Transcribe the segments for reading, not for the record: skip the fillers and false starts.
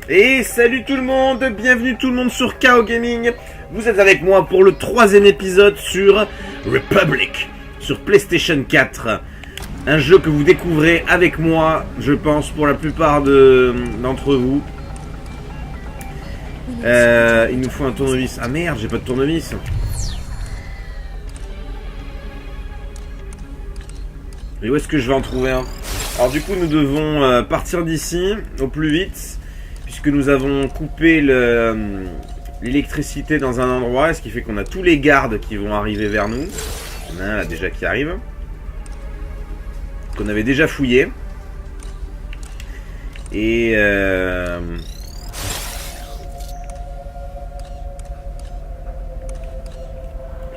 Et salut tout le monde, bienvenue tout le monde sur KO Gaming. Vous êtes avec moi pour le 3e épisode sur République, sur PlayStation 4. Un jeu que vous découvrez avec moi, je pense, pour la plupart d'entre vous. Il nous faut un tournevis. Ah merde, j'ai pas de tournevis. Et où est-ce que je vais en trouver un? Alors du coup, nous devons partir d'ici au plus vite, puisque nous avons coupé l'électricité dans un endroit, ce qui fait qu'on a tous les gardes qui vont arriver vers nous. Il y en a un là déjà qui arrive, qu'on avait déjà fouillé. Et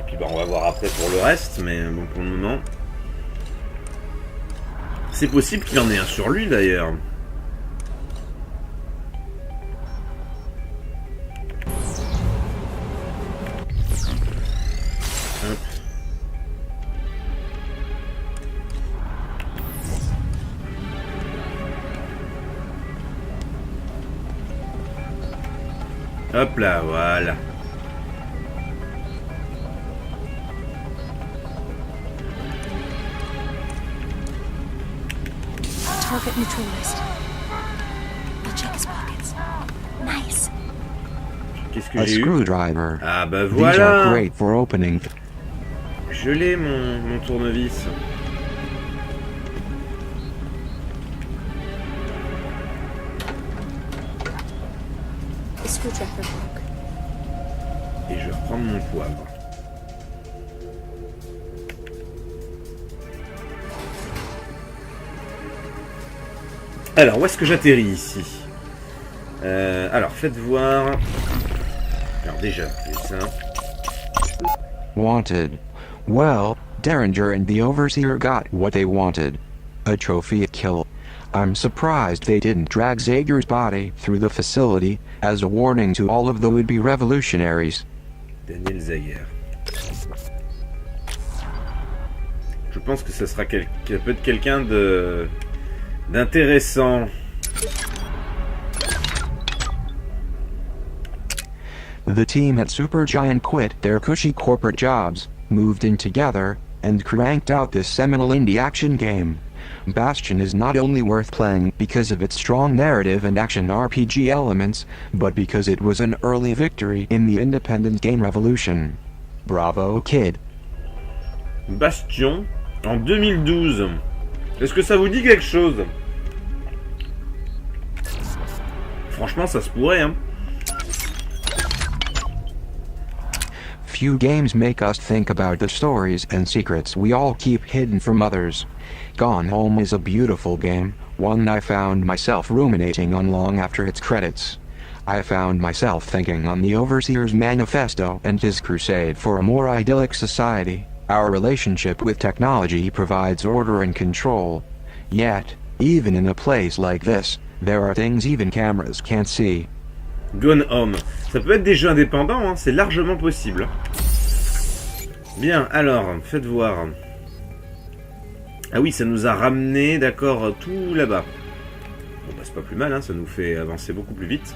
puis on va voir après pour le reste, mais bon, pour le moment c'est possible qu'il y en ait un sur lui d'ailleurs. Hop là, voilà. Target neutralized. I'll check his pockets. Nice. Qu'est-ce que A j'ai eu? screwdriver. Ah bah These are voilà. great for opening. Je l'ai mon tournevis. The screwdriver broke. Et je vais reprendre mon poivre. Alors, où est-ce que j'atterris ici? Alors, faites voir. Alors déjà, c'est ça. Wanted. Well, Derringer and the Overseer got what they wanted. A trophy kill. I'm surprised they didn't drag Zager's body through the facility as a warning to all of the would-be revolutionaries. Daniel Zager. Je pense que ça sera peut-être quelqu'un d'intéressant. The team at Supergiant quit their cushy corporate jobs, moved in together, and cranked out this seminal indie action game. Bastion is not only worth playing because of its strong narrative and action RPG elements, but because it was an early victory in the independent game revolution. Bravo, kid. Bastion, en 2012. Est-ce que ça vous dit quelque chose? Franchement, ça se pourrait, hein. Few games make us think about the stories and secrets we all keep hidden from others. Gone Home is a beautiful game, one I found myself ruminating on long after its credits. I found myself thinking on the Overseer's manifesto and his crusade for a more idyllic society. Our relationship with technology provides order and control. Yet, even in a place like this, there are things even cameras can't see. Gone Home. Ça peut être des jeux indépendants, hein, c'est largement possible. Bien, alors, faites voir. Ah oui, ça nous a ramené, d'accord, tout là-bas. Bon, bah, c'est pas plus mal, hein, ça nous fait avancer beaucoup plus vite.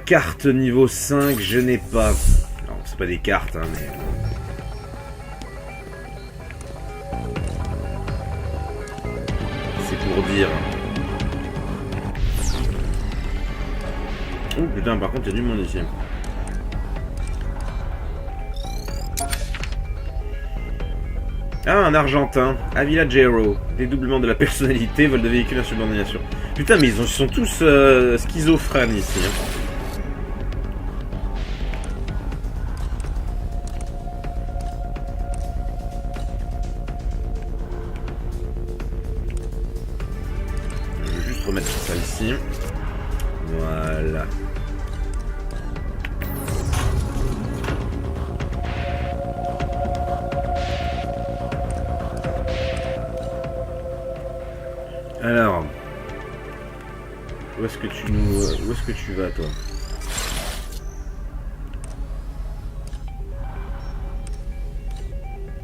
Carte niveau 5, je n'ai pas. Alors, c'est pas des cartes, hein, mais... c'est pour dire. Oh putain, par contre, il y a du monde ici. Ah, un Argentin, Avillagero, dédoublement de la personnalité, vol de véhicule, insubordination. Putain, mais ils sont tous schizophrènes ici. Hein. Je vais juste remettre ça ici. Voilà. Alors, où est-ce que tu vas, toi?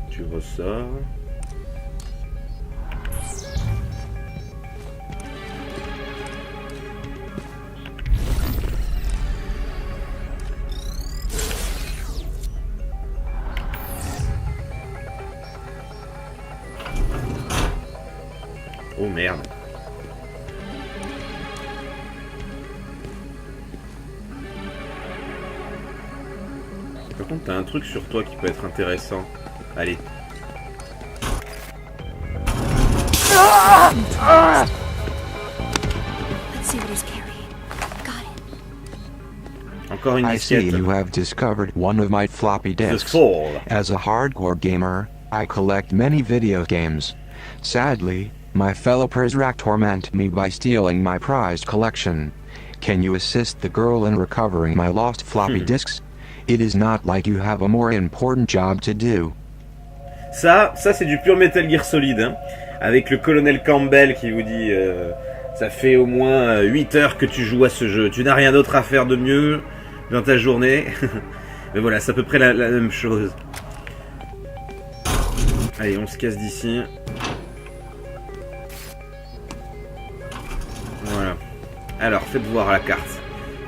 Tu ressors. Oh merde. Par contre, t'as un truc sur toi qui peut être intéressant. Allez. Let's see what he's carrying. Got it. Encore une I see disquette. you have discovered one of my floppy The disks. Fall. As a hardcore gamer, I collect many video games. Sadly, my fellow Prizrak torment me by stealing my prized collection. Can you assist the girl in recovering my lost floppy disks? It is not like you have a more important job to do. Ça c'est du pur Metal Gear Solid, hein, avec le colonel Campbell qui vous dit ça fait au moins 8 heures que tu joues à ce jeu, tu n'as rien d'autre à faire de mieux dans ta journée. Mais voilà, c'est à peu près la même chose. Allez, on se casse d'ici. Voilà. Alors, faites voir la carte.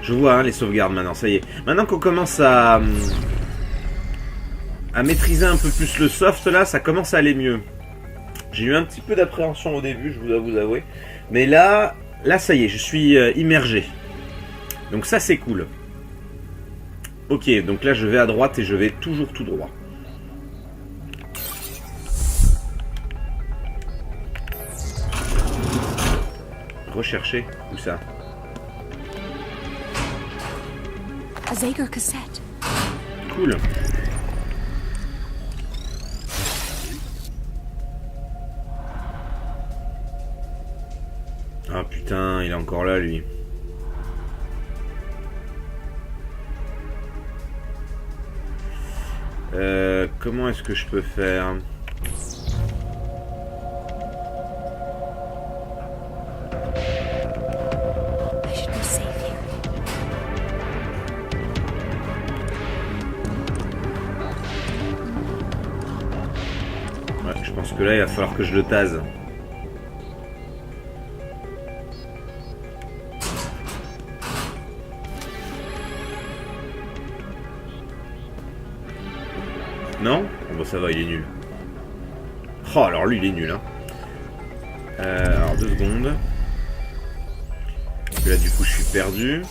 Je vois hein, les sauvegardes maintenant, ça y est. Maintenant qu'on commence à maîtriser un peu plus le soft, là, ça commence à aller mieux. J'ai eu un petit peu d'appréhension au début, je dois vous avouer. Mais là, ça y est, je suis immergé. Donc ça, c'est cool. Ok, donc là, je vais à droite et je vais toujours tout droit. Rechercher, où ça? A Zager cassette. Cool. Ah putain, il est encore là lui. Comment est-ce que je peux faire? I should be safe here. Ouais, je pense que là il va falloir que je le tase. Non? Bon ça va, il est nul. Oh alors lui il est nul hein. Alors 2 secondes. Parce que là du coup je suis perdu.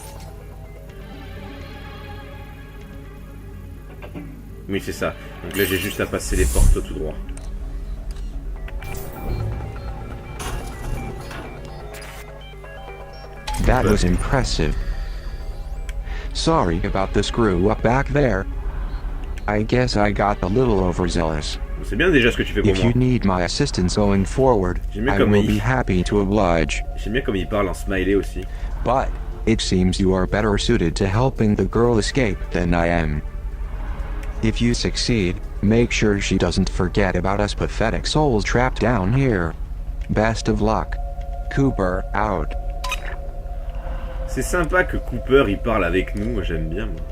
Oui c'est ça. Donc là j'ai juste à passer les portes tout droit. That was impressive. Sorry about the screw up back there. I guess I got a little overzealous. C'est bien déjà ce que tu fais pour If moi. you need my assistance going forward, J'aime bien I comme will il- be happy to oblige. J'aime bien comme il parle en smiley aussi. But it seems you are better suited to helping the girl escape than I am. If you succeed, make sure she doesn't forget about us pathetic souls trapped down here. Best of luck. Cooper, out. C'est sympa que Cooper il parle avec nous, moi j'aime bien moi.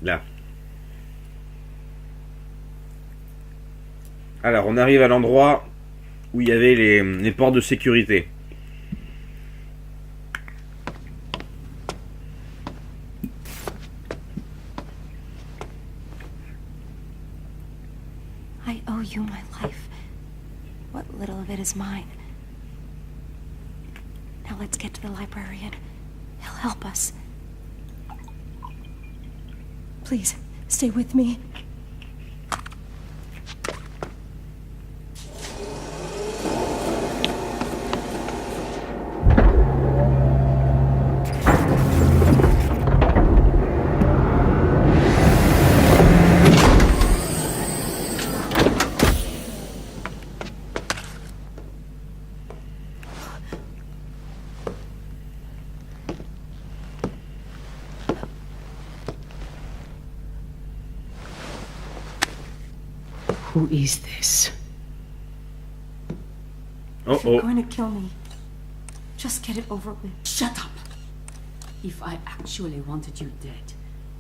Là. Alors, on arrive à l'endroit où il y avait les portes de sécurité. I owe you my life. What little of it is mine. Now let's get to the librarian. He'll help us. Please, stay with me. Who is this? If you're going to kill me, just get it over with. Shut up! If I actually wanted you dead,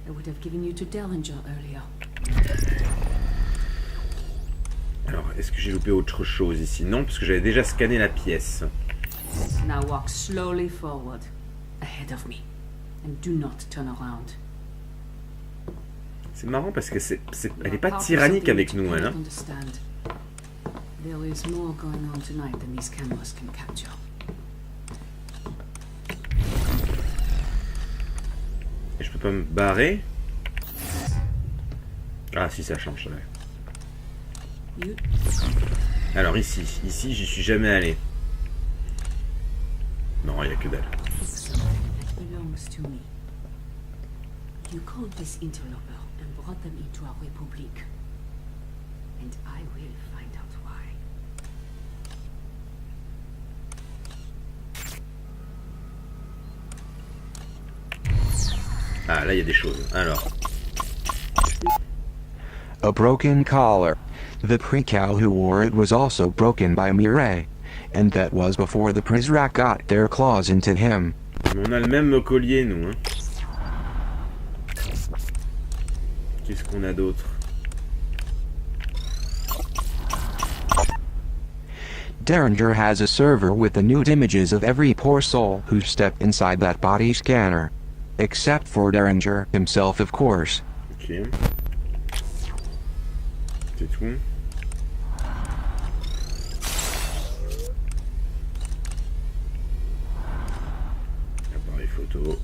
I would have given you to Dellinger earlier. Alors, est-ce que j'ai loupé autre chose ici? Non, parce que j'avais déjà scanné la pièce. Now walk slowly forward, ahead of me, and do not turn around. C'est marrant parce que elle est pas tyrannique avec nous, elle. Hein. There is more going on tonight than these cameras can capture. Et je peux pas me barrer? Ah si, ça change. Ouais. Alors ici, j'y suis jamais allé. Non, il y a que dalle. You called this interloper and brought them into our République. And I will find out why. Ah, là, il y a des choses. Alors. A broken collar. The Prizrak who wore it was also broken by Mireille. And that was before the Prizrak got their claws into him. On a le même collier, nous. Hein. Qu'est-ce qu'on a d'autre? Derringer has a server with the nude images of every poor soul who stepped inside that body scanner. Except for Derringer himself, of course. Ok. C'est tout. Appareil photo.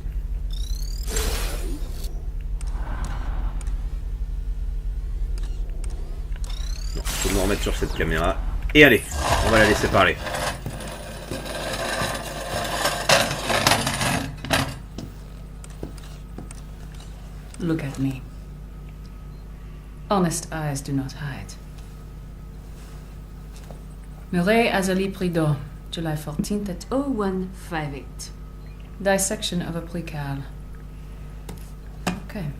Non, faut me remettre sur cette caméra. Et allez, on va la laisser parler. Look at me. Honest eyes do not hide. Mireille Azali Prideaux, July 14th at 0158. Dissection of a plical. Okay.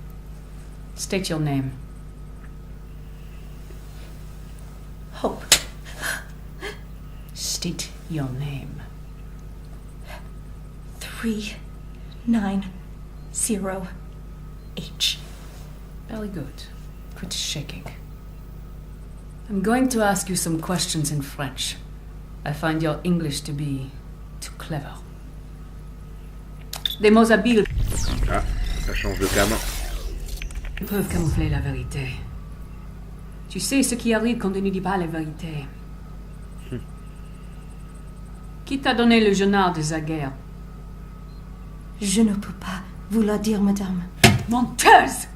State your name. Hope. State your name. 390H. Very good. Pretty shaking. I'm going to ask you some questions in French. I find your English to be too clever. Des mots habiles. Ah, ça change de cam. Ils peuvent camoufler la vérité. Tu sais ce qui arrive quand on ne dit pas la vérité. Qui t'a donné le journal de Zaguerre? Je ne peux pas vous le dire, madame. Menteuse!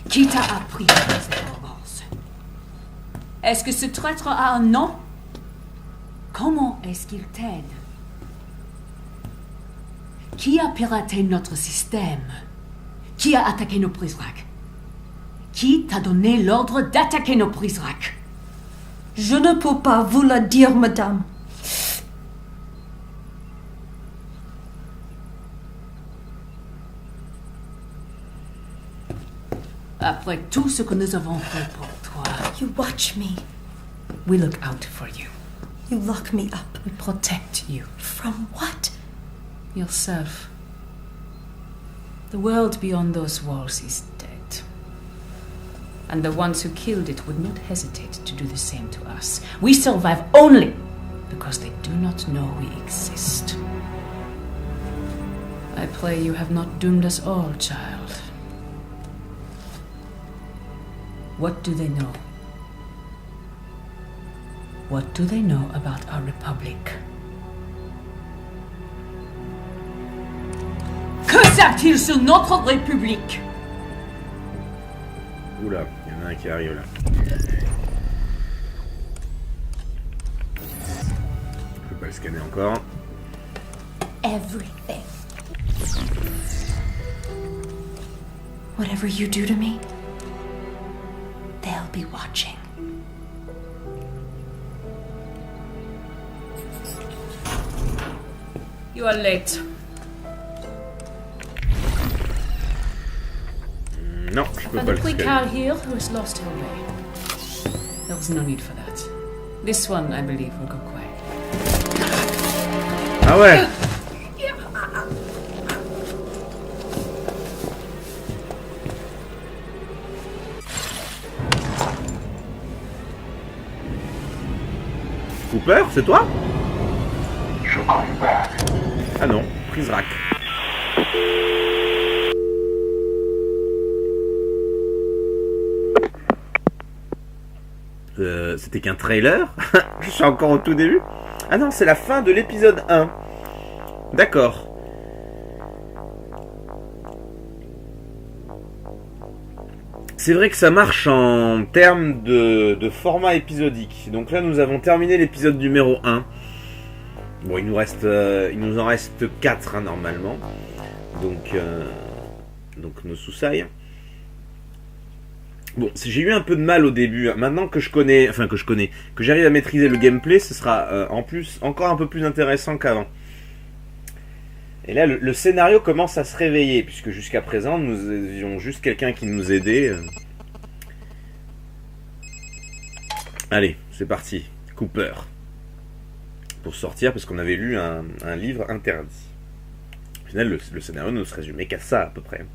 Qui t'a appris cette horrence? Est-ce que ce traître a un nom? Comment est-ce qu'il t'aide? Qui a piraté notre système? Qui a attaqué nos Prizrak? Qui t'a donné l'ordre d'attaquer nos Prizrak? Je ne peux pas vous le dire, madame. Après tout ce que nous avons fait pour toi, You watch me. we look out for you. You lock me up. We protect you. From what? Yourself. The world beyond those walls is dead. And the ones who killed it would not hesitate to do the same to us. We survive only because they do not know we exist. I pray you have not doomed us all, child. What do they know? What do they know about our Republic? Que savent-ils sur notre République? Oula, il y en a un qui arrive là. Je peux pas le scanner encore. Everything. Whatever you do to me, they'll be watching. You are late. Non, je peux And pas the le quick scanner. cow here who has lost her way. There was no need for that. This one, I believe, will go quiet. Ah ouais. Cooper, c'est toi? Ah non, Prizrak. C'était qu'un trailer? Je suis encore au tout début? Ah non, c'est la fin de l'épisode 1. D'accord. C'est vrai que ça marche en termes de format épisodique. Donc là, nous avons terminé l'épisode numéro 1. Bon, il nous en reste 4 hein, normalement. Donc nos sous-sailles. Bon, j'ai eu un peu de mal au début. Maintenant que que j'arrive à maîtriser le gameplay, ce sera en plus encore un peu plus intéressant qu'avant. Et là, le scénario commence à se réveiller, puisque jusqu'à présent, nous avions juste quelqu'un qui nous aidait. Allez, c'est parti. Cooper. Pour sortir, parce qu'on avait lu un livre interdit. Au final, le scénario ne se résumait qu'à ça, à peu près.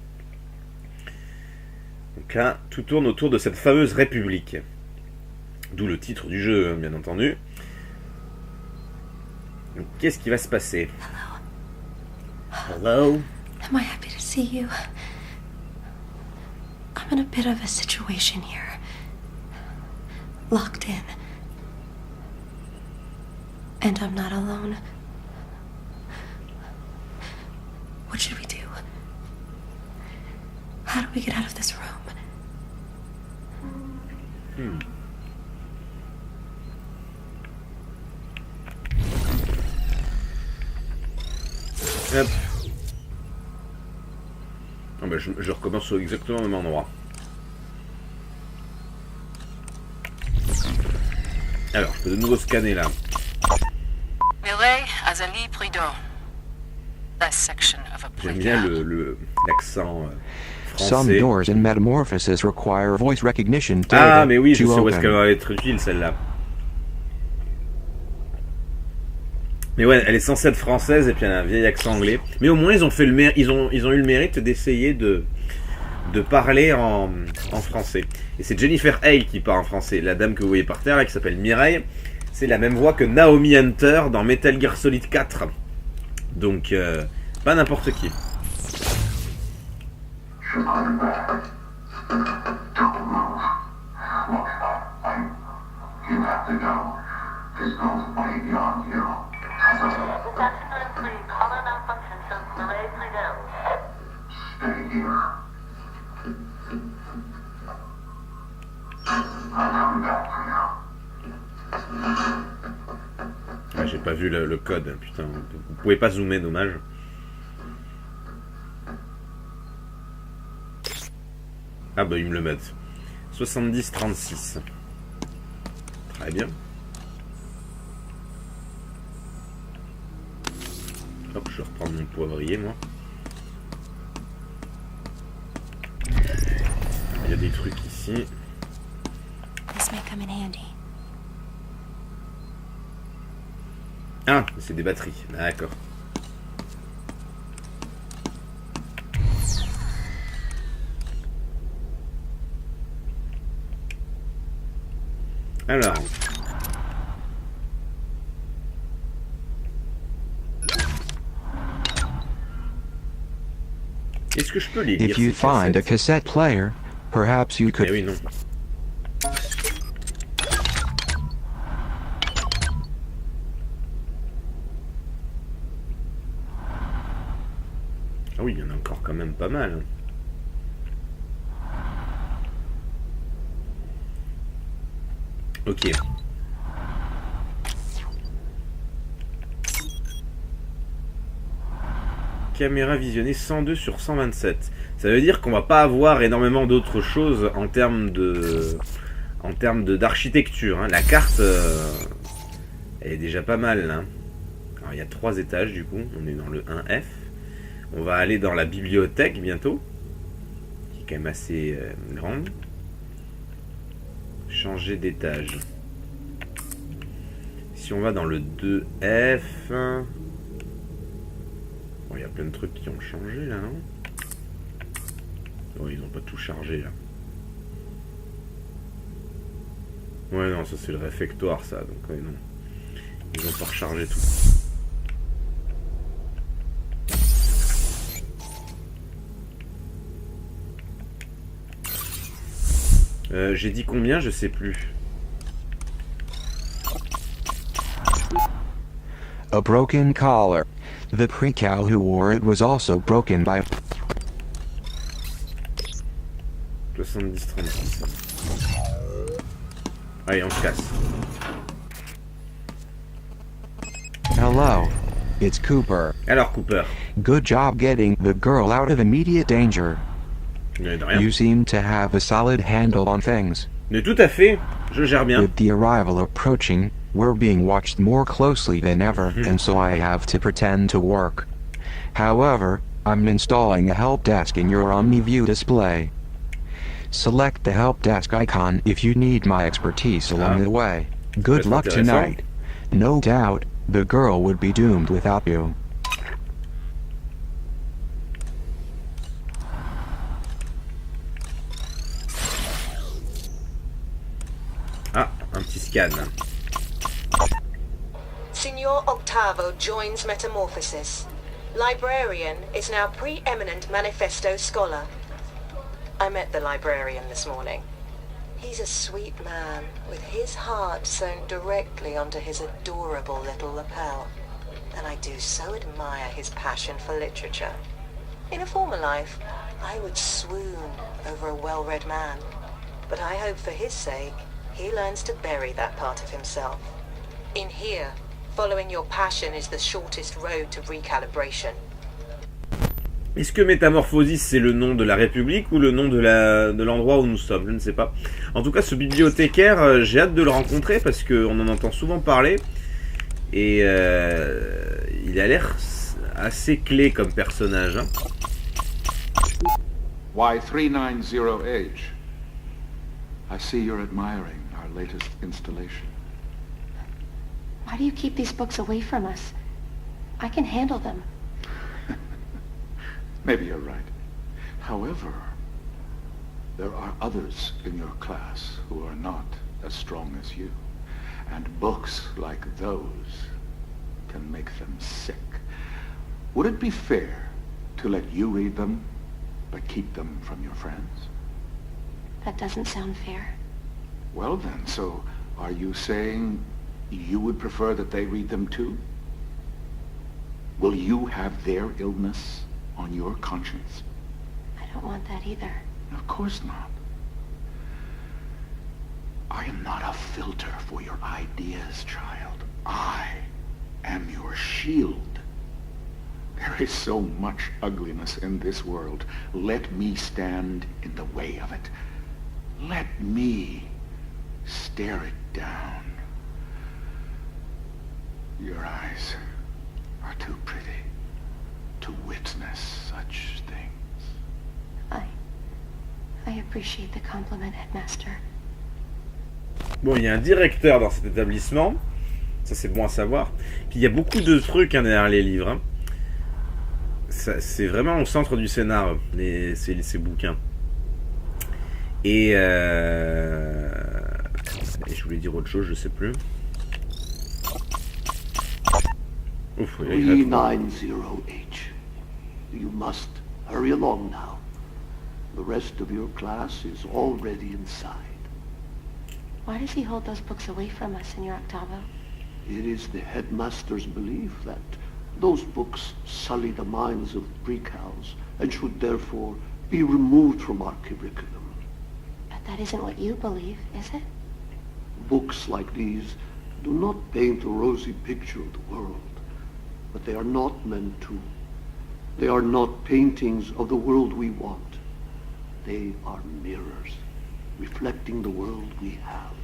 Donc là, tout tourne autour de cette fameuse République. D'où le titre du jeu, bien entendu. Donc, qu'est-ce qui va se passer? Hello? Am I happy to see you? I'm in a bit of a situation here. Locked in. And I'm not alone. What should we do? How do we get out of this room? Hop. Ah bah je recommence exactement au même endroit. Alors, je peux de nouveau scanner là. Mireille has a lit prudent. That section of a J'aime bien playground. l'accent Some français. doors in metamorphosis require voice recognition Ah, data mais oui, je to sais où est-ce qu'elle open. va être utile celle-là. Mais ouais, elle est censée être française et puis elle a un vieil accent anglais. Mais au moins ils ont fait ils ont eu le mérite d'essayer de parler en français. Et c'est Jennifer Hale qui parle en français. La dame que vous voyez par terre là, qui s'appelle Mireille, c'est la même voix que Naomi Hunter dans Metal Gear Solid 4. Donc pas n'importe qui. Ah, j'ai pas vu le code, putain. Vous pouvez pas zoomer, dommage. Ah bah ils me le mettent. 70-36. Très bien. Hop, je vais reprendre mon poivrier, moi. Il y a des trucs ici. This may come in handy. Ah, c'est des batteries. D'accord. Alors. Est-ce que je peux les lire? If you ces find a cassettes cassette player, perhaps you Eh could. oui, non. Ah oui, il y en a encore quand même pas mal. Hein. Ok. Caméra visionnée 102 sur 127. Ça veut dire qu'on va pas avoir énormément d'autres choses en termes d'architecture. Hein. La carte, elle est déjà pas mal. Hein. Alors il y a 3 étages du coup. On est dans le 1F. On va aller dans la bibliothèque bientôt, qui est quand même assez grande. Changer d'étage. Si on va dans le 2F, bon, il y a plein de trucs qui ont changé là, non? Oh, ils n'ont pas tout chargé là. Ouais, non, ça c'est le réfectoire, ça. Donc, ouais, non. Ils n'ont pas rechargé tout. J'ai dit combien? Je sais plus. A broken collar. The pre-cow who wore it was also broken by. 70-36. Allez, on se casse. Hello. It's Cooper. Alors, Cooper. Good job getting the girl out of immediate danger. Mais de rien. You seem to have a solid handle on things. Mais tout à fait. Je gère bien. With the arrival approaching, we're being watched more closely than ever, and so I have to pretend to work. However, I'm installing a help desk in your OmniView display. Select the help desk icon if you need my expertise along the way. Good luck tonight. No doubt, the girl would be doomed without you. Ah, un petit scan. Signor Octavo joins Metamorphosis. Librarian is now preeminent manifesto scholar. I met the librarian this morning. He's a sweet man, with his heart sewn directly onto his adorable little lapel. And I do so admire his passion for literature. In a former life, I would swoon over a well-read man. But I hope for his sake, he learns to bury that part of himself. In here, following your passion is the shortest road to recalibration. Est-ce que Métamorphosis c'est le nom de la République ou le nom de l'endroit où nous sommes? Je ne sais pas. En tout cas, ce bibliothécaire, j'ai hâte de le rencontrer parce qu'on en entend souvent parler. Et il a l'air assez clé comme personnage. Hein. Why 390H? I see you're admiring our latest installation. Why do you keep these books away from us? I can handle them. Maybe you're right. However, there are others in your class who are not as strong as you. And books like those can make them sick. Would it be fair to let you read them, but keep them from your friends? That doesn't sound fair. Well then, so are you saying you would prefer that they read them too? Will you have their illness on your conscience? I don't want that either. Of course not. I am not a filter for your ideas, child. I am your shield. There is so much ugliness in this world. Let me stand in the way of it. Let me stare it down. Your eyes are too pretty to witness such things. I appreciate the compliment, Headmaster. Bon, il y a un directeur dans cet établissement. Ça, c'est bon à savoir. Puis il y a beaucoup de trucs hein, derrière les livres. Hein. C'est vraiment au centre du scénar, ces bouquins. Et Et je voulais dire autre chose, je sais plus. Ouf, il y a 390H. You must hurry along now. The rest of your class is already inside. Why does he hold those books away from us, Senor Octavo? It is the headmaster's belief that those books sully the minds of pre-cals and should therefore be removed from our curriculum. But that isn't what you believe, is it? Books like these do not paint a rosy picture of the world, but they are not meant to. They are not paintings of the world we want. They are mirrors, reflecting the world we have.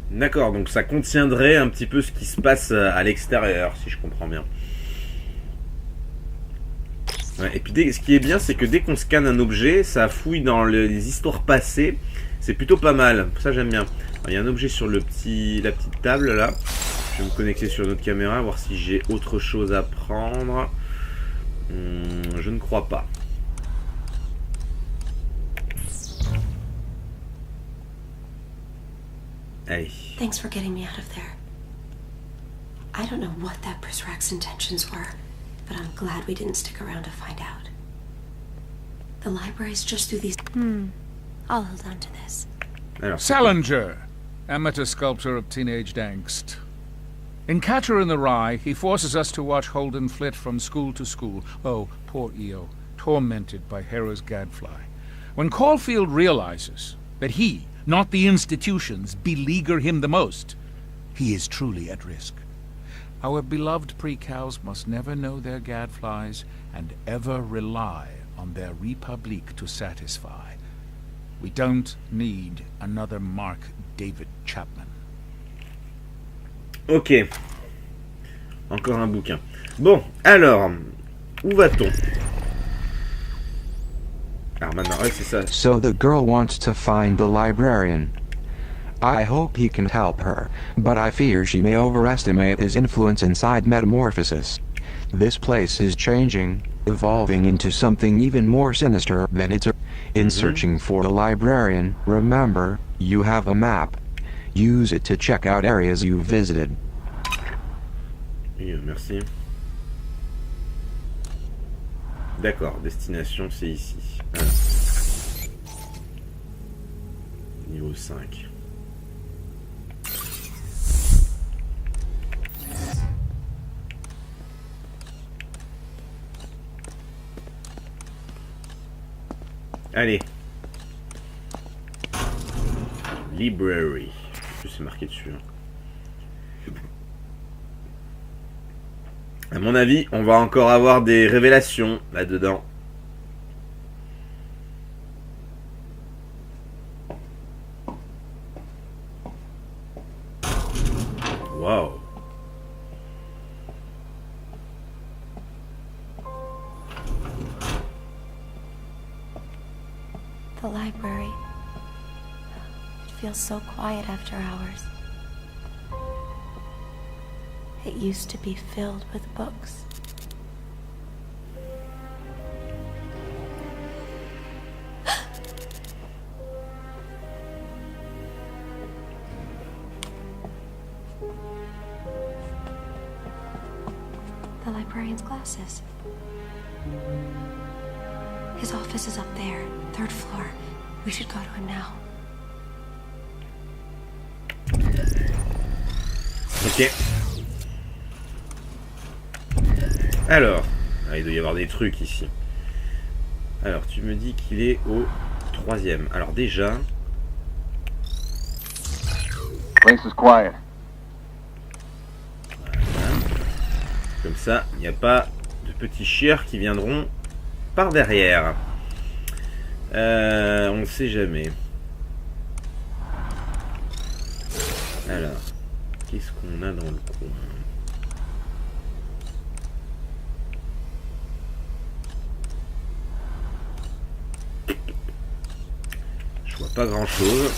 D'accord, donc ça contiendrait un petit peu ce qui se passe à l'extérieur, si je comprends bien. Ouais, et puis ce qui est bien, c'est que dès qu'on scanne un objet, ça fouille dans les histoires passées. C'est plutôt pas mal, ça j'aime bien. Alors, il y a un objet sur la petite table là. Je vais me connecter sur notre caméra, voir si j'ai autre chose à prendre. Je ne crois pas. Allez. Thanks for getting me out of there. I don't know what that Prizrak's intentions were, but I'm glad we didn't stick around to find out. The library's just through these... I'll hold on to this. Alors, Salinger, amateur sculptor of teenaged angst. In Catcher in the Rye, he forces us to watch Holden flit from school to school. Oh, poor Eo, tormented by Hera's gadfly. When Caulfield realizes that he, not the institutions, beleaguer him the most, he is truly at risk. Our beloved pre-cows must never know their gadflies and ever rely on their République to satisfy. We don't need another Mark David Chapman. Ok. Encore un bouquin. Bon, alors, où va-t-on? Alors maintenant, ouais, c'est ça. So the girl wants to find the librarian. I hope he can help her, but I fear she may overestimate his influence inside Metamorphosis. This place is changing, evolving into something even more sinister than it's. In searching for the librarian, remember, you have a map. Use it to check out areas you've visited. Oui, merci. D'accord, destination c'est ici. Voilà. Niveau 5. Allez. Library. En plus c'est marqué dessus. À mon avis, on va encore avoir des révélations là-dedans. Wow. The library. It feels so quiet after hours. It used to be filled with books. The librarian's glasses. His office is up there, 3rd floor. We should go to him now. Ok. Alors, il doit y avoir des trucs ici. Alors, tu me dis qu'il est au 3e. Alors déjà... Place is quiet. Voilà. Comme ça, il n'y a pas de petits chiens qui viendront par derrière. On ne sait jamais. Alors, qu'est-ce qu'on a dans le coin ? Je vois pas grand chose.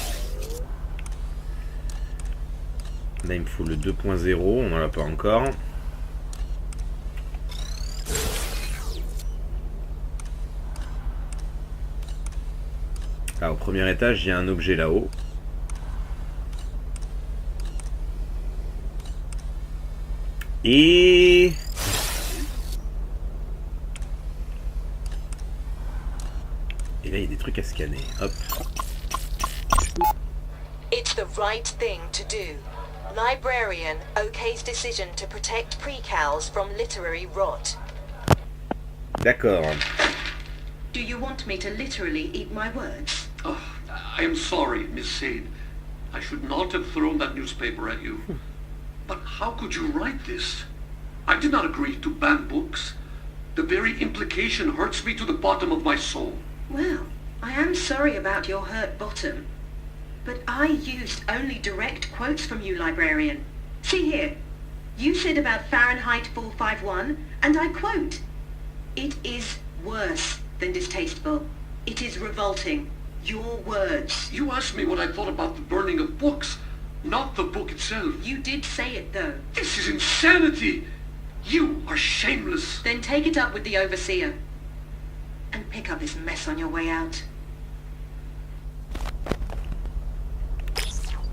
Là il me faut le 2.0, on n'en a pas encore. Ah, au premier étage, il y a un objet là-haut. Et... Et là, il y a des trucs à scanner. Hop. It's the right thing to do. Librarian okay's decision to protect precals from literary rot. D'accord. Do you want me to literally eat my words? Oh, I am sorry, Miss Sade. I should not have thrown that newspaper at you. But how could you write this? I did not agree to ban books. The very implication hurts me to the bottom of my soul. Well, I am sorry about your hurt bottom. But I used only direct quotes from you, librarian. See here. You said about Fahrenheit 451, and I quote, "It is worse than distasteful. It is revolting. Your words." You asked me what I thought about the burning of books, not the book itself. You did say it, though. This is insanity! You are shameless. Then take it up with the overseer. And pick up this mess on your way out.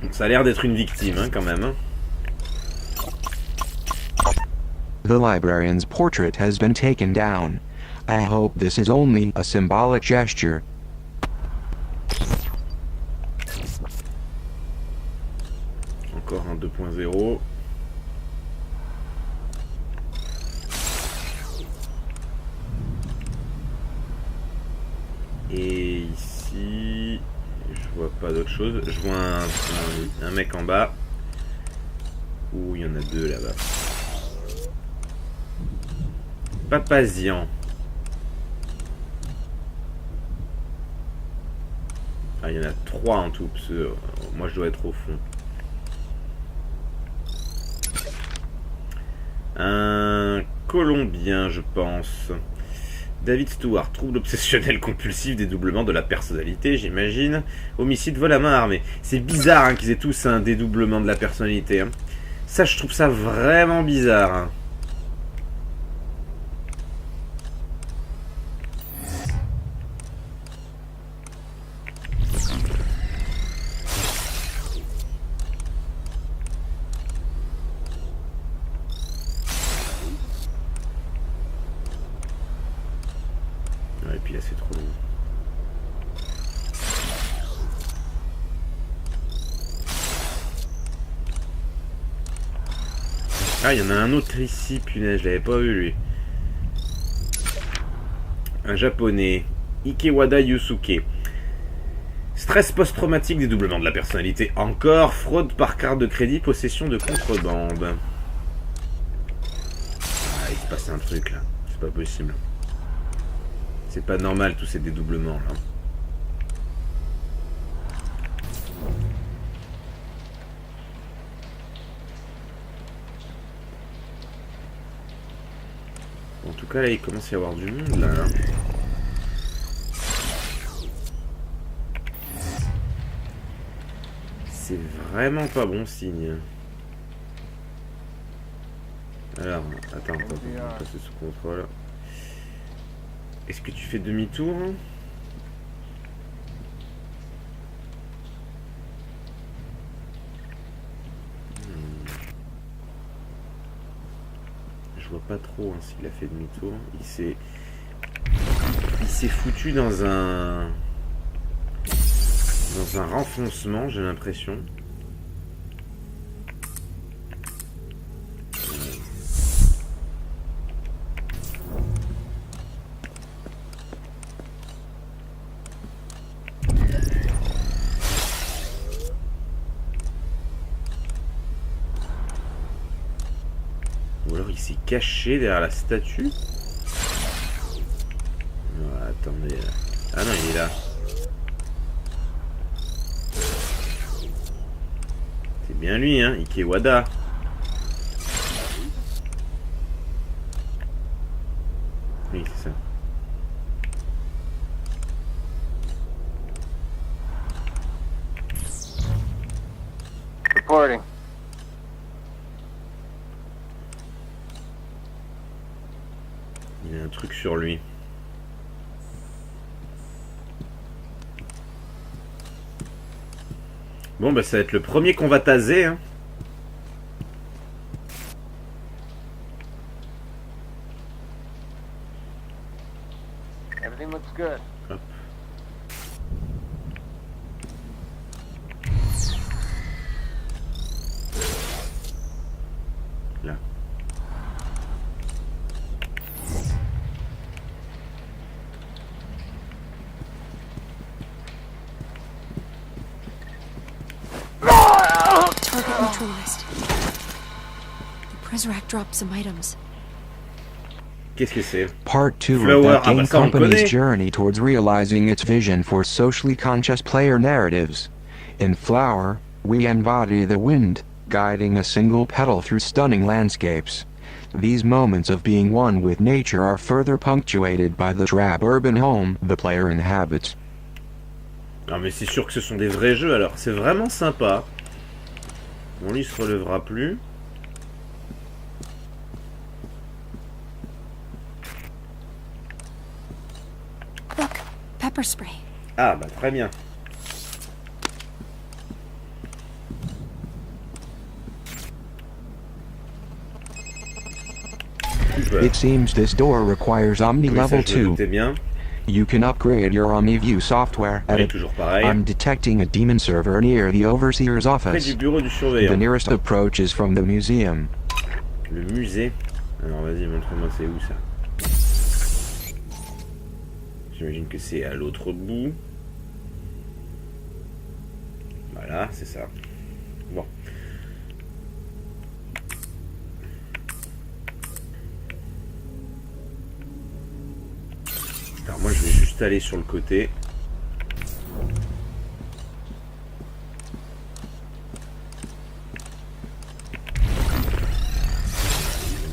Donc ça a l'air d'être une victime, hein, quand même. Hein. The librarian's portrait has been taken down. I hope this is only a symbolic gesture. Encore un 2.0. Et ici, je vois pas d'autre chose. Je vois un mec en bas. Ouh, il y en a deux là-bas. Papazian. Ah, il y en a 3 en tout, parce que moi je dois être au fond. Un Colombien, je pense. David Stewart, trouble obsessionnel compulsif, dédoublement de la personnalité, j'imagine. Homicide, vol à main armée. C'est bizarre hein, qu'ils aient tous un dédoublement de la personnalité. Hein. Ça, je trouve ça vraiment bizarre. Hein. Et puis là c'est trop long. Ah, il y en a un autre ici, punaise, je l'avais pas vu lui. Un japonais, Ikewada Yusuke. Stress post-traumatique, dédoublement de la personnalité encore, fraude par carte de crédit, possession de contrebande. Ah, il se passe un truc là, c'est pas possible. C'est pas normal tous ces dédoublements là. En tout cas là il commence à y avoir du monde là. C'est vraiment pas bon signe. Alors, attends, on va passer sous contrôle. Est-ce que tu fais demi-tour? Je vois pas trop hein, s'il a fait demi-tour. Il s'est foutu dans un renfoncement, j'ai l'impression. Ou alors il s'est caché derrière la statue. Oh, attendez. Ah non, il est là. C'est bien lui, hein, Ikewada. Oui, c'est ça. Reporting. Il a un truc sur lui. Bon, bah ça va être le premier qu'on va taser. Hein. Everything looks good. Hop. Là. Target neutralized. The Prizrak dropped some items. Qu'est-ce que c'est? Part 2 Flower, of that ah bah game ça, on le company's connaît. journey towards realizing its vision for socially conscious player narratives. In Flower, we embody the wind, guiding a single petal through stunning landscapes. These moments of being one with nature are further punctuated by the drab urban home the player inhabits. Non mais c'est sûr que ce sont des vrais jeux, alors c'est vraiment sympa. Mon lit se relèvera plus. Look, pepper spray. Ah bah très bien. It seems this door requires Omni Oui, ça, Level je me 2. doutais bien. You can upgrade your OmniView software at Oui, it. toujours pareil. I'm detecting a demon server near the overseer's Près office. du bureau du The surveillant. nearest approach is from the museum. Le musée. Alors vas-y, montre-moi c'est où ça. J'imagine que c'est à l'autre bout. Voilà, c'est ça. Bon. Alors moi je vais juste aller sur le côté.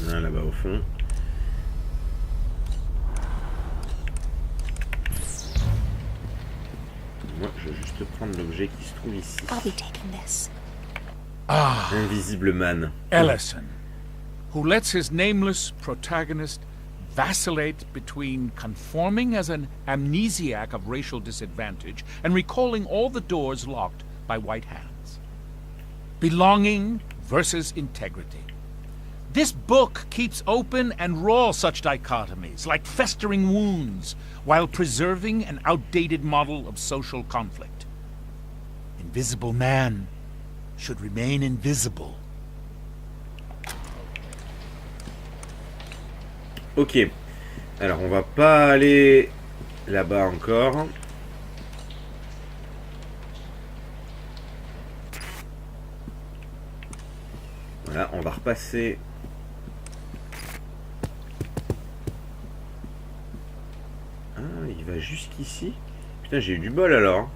Il y en a un là-bas au fond. Moi je vais juste prendre l'objet qui se trouve ici. I'll be taking this. Ah, Invisible Man. Ellison, who lets his nameless protagonist vacillate between conforming as an amnesiac of racial disadvantage and recalling all the doors locked by white hands. Belonging versus integrity. This book keeps open and raw such dichotomies, like festering wounds, while preserving an outdated model of social conflict. Invisible man should remain invisible. Ok. Alors on va pas aller là-bas encore. Voilà, on va repasser. Ah, il va jusqu'ici. Putain, j'ai eu du bol alors.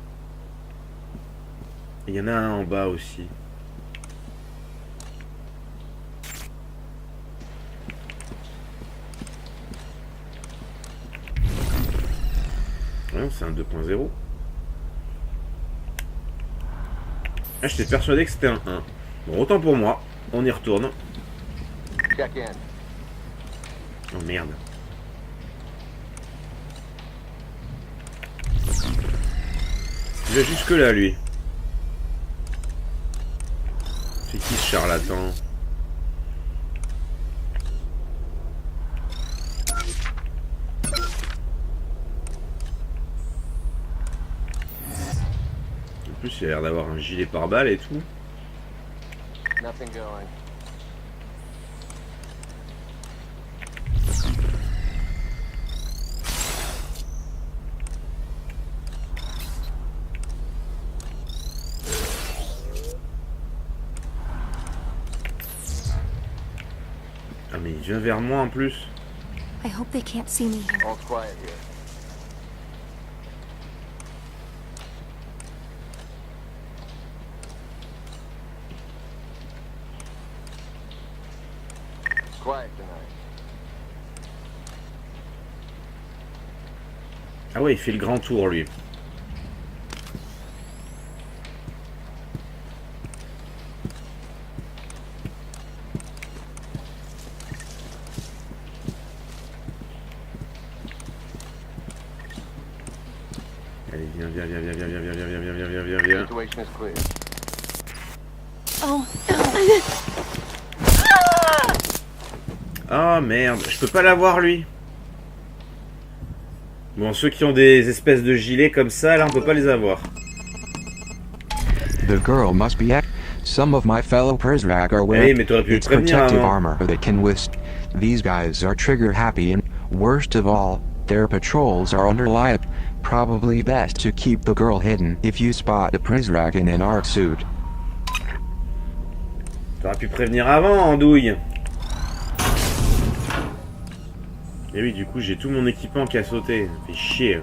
Il y en a un en bas aussi. Non, c'est un 2.0. Ah, j'étais persuadé que c'était un 1. Bon, autant pour moi. On y retourne. Check in. Oh merde. Il va jusque là, lui. C'est qui ce charlatan? En plus, il a l'air d'avoir un gilet pare-balles et tout. Nothing going. Ah mais il vient vers moi en plus. I hope they can't see me here. All's quiet here. Quiet tonight. Ah ouais, il fait le grand tour lui. Allez, viens, viens, viens, viens, viens, viens, viens, viens, viens, viens, viens, viens, viens. Situation is clear. Oh, no. Ah merde, je peux pas l'avoir lui. Bon, ceux qui ont des espèces de gilets comme ça, là, on peut pas les avoir. The girl must be. Some of my fellow Prizrak are Oui, wearing mais t'aurais pu le its prévenir protective avant. armor that can withstand. These guys are trigger happy and, worst of all, their patrols are under light. Probably best to keep the girl hidden if you spot a Prizrak in an art suit. T'aurais pu prévenir avant, andouille. Et oui, du coup, j'ai tout mon équipement qui a sauté. Ça fait chier.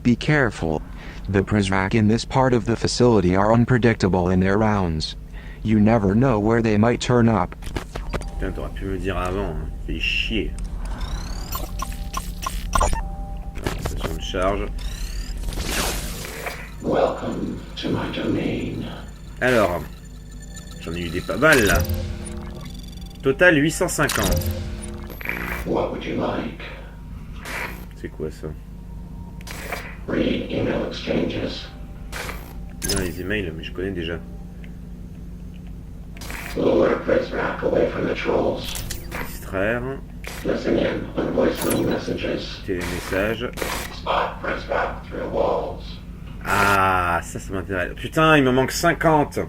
Be careful. The Prizrak in this part of the facility are unpredictable in their rounds. You never know where they might turn up. Putain, t'aurais pu me le dire avant. Hein. Ça fait chier. Station de charge. Welcome to my domain. Alors, j'en ai eu des pas mal là. Total 850. What would you like? C'est quoi ça? Read email exchanges. Non, les emails, mais je connais déjà. Lure Prizrak away from the trolls. Distraire. Listen in on voicemail messages. Télémessage. Spot Prizrak through walls. Ah, ça m'intéresse. Putain, il me manque 50.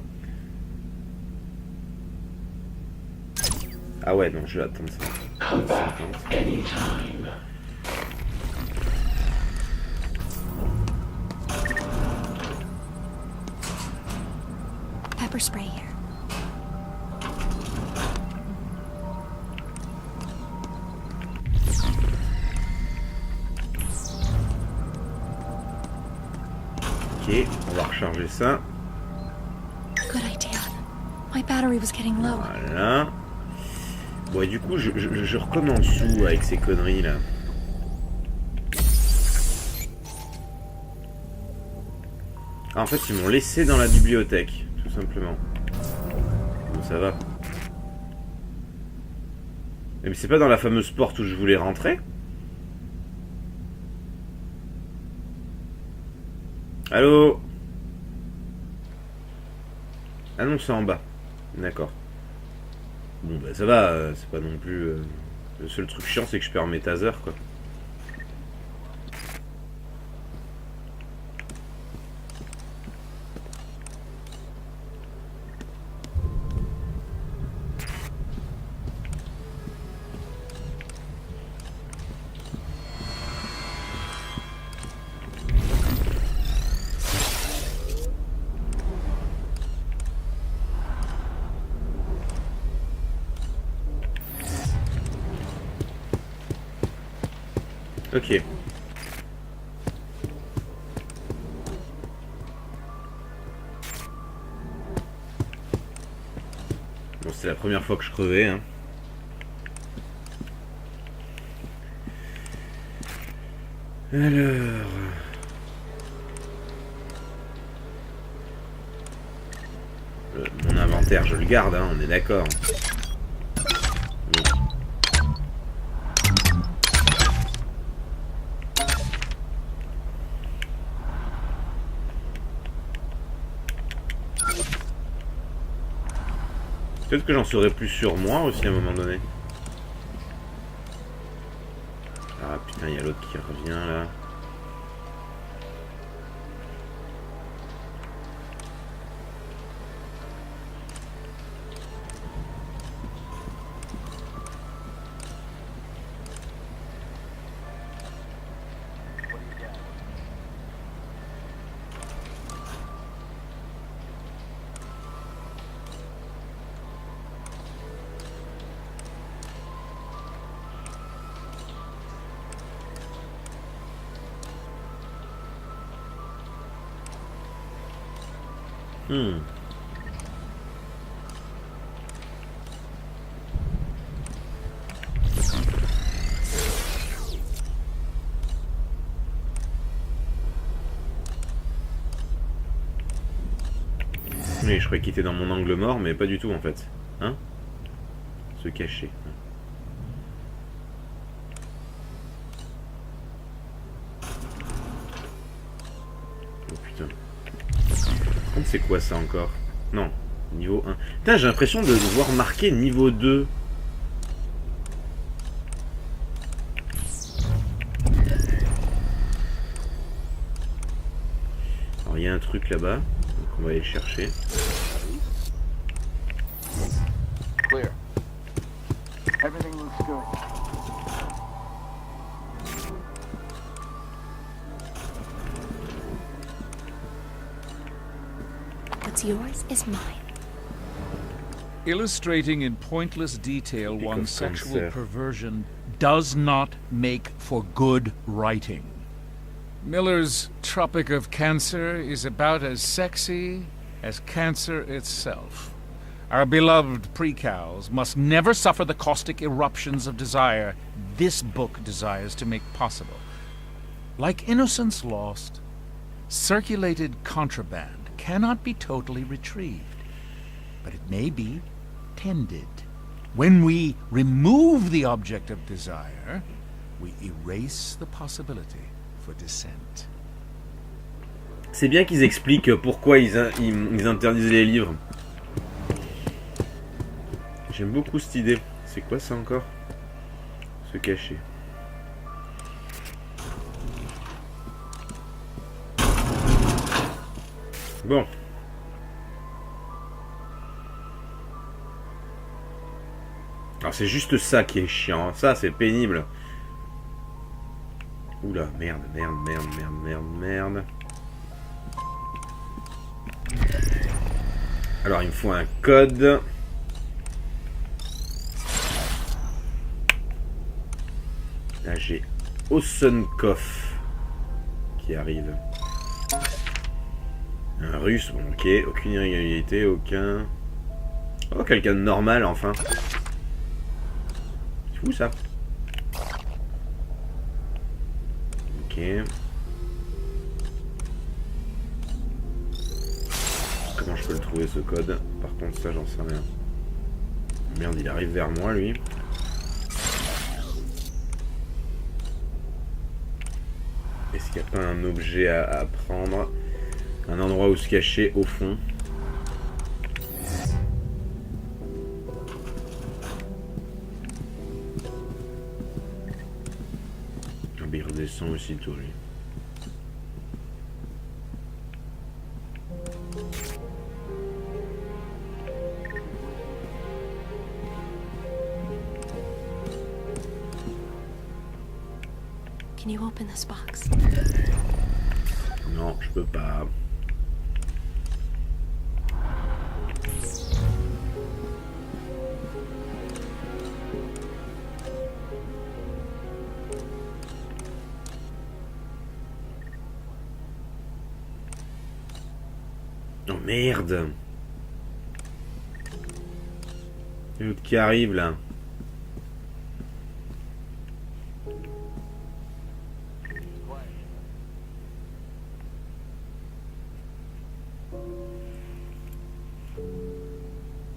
Ah ouais, non, je vais attendre ça. Come back anytime. Pepper spray here. Ok, on va recharger ça. Good idea. My battery was getting low. Voilà. Bon, et du coup, je recommence où avec ces conneries là? Ah, en fait, ils m'ont laissé dans la bibliothèque, tout simplement. Bon, ça va. Mais c'est pas dans la fameuse porte où je voulais rentrer? Allô? Ah non, c'est en bas. D'accord. Bon, bah ça va, c'est pas non plus... Le seul truc chiant, c'est que je perds mes tasers, quoi. Ok. Bon, c'était la première fois que je crevais, hein. Alors... mon inventaire, je le garde, hein, on est d'accord. Peut-être que j'en saurais plus sur moi aussi à un moment donné. Ah putain, il y a l'autre qui revient là. Oui, je croyais qu'il était dans mon angle mort, mais pas du tout en fait. Hein? Se cacher. Oh putain. C'est quoi ça encore? Non, niveau 1. Putain, j'ai l'impression de voir marqué niveau 2. Alors il y a un truc là-bas, donc on va aller le chercher. Clear. Everything looks good. What's yours is mine. Illustrating in pointless detail one's sexual cancer. perversion does not make for good writing. Miller's Tropic of Cancer is about as sexy as cancer itself. Our beloved precals must never suffer the caustic eruptions of desire this book desires to make possible. Like Innocence Lost, circulated contraband cannot be totally retrieved, but it may be tended. When we remove the object of desire, we erase the possibility for descent. C'est bien qu'ils expliquent pourquoi ils interdisent les livres. J'aime beaucoup cette idée. C'est quoi ça encore? Se cacher. Bon. Alors c'est juste ça qui est chiant. Ça c'est pénible. Oula, merde. Alors il me faut un code. Là j'ai Osenkov qui arrive. Un russe, bon, ok, aucune irrégularité, aucun... Oh, quelqu'un de normal, enfin. C'est fou, ça. Ok. Comment je peux le trouver, ce code? Par contre, ça, j'en sais rien. Merde, il arrive vers moi, lui. Est-ce qu'il n'y a pas un objet à prendre? Un endroit où se cacher au fond. Ah, il redescend aussitôt, lui. Can you open this box? Non, je peux pas. Oh merde! Il y a l'autre qui arrive là.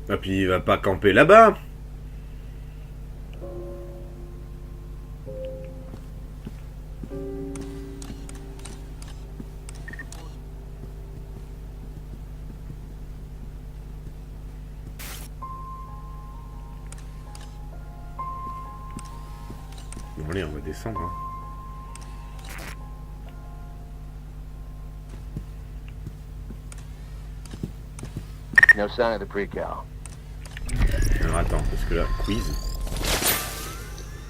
Ah puis il va pas camper là-bas. Bon allez, on va descendre. Hein. No sign of the precal. Alors attends, parce que là, quiz.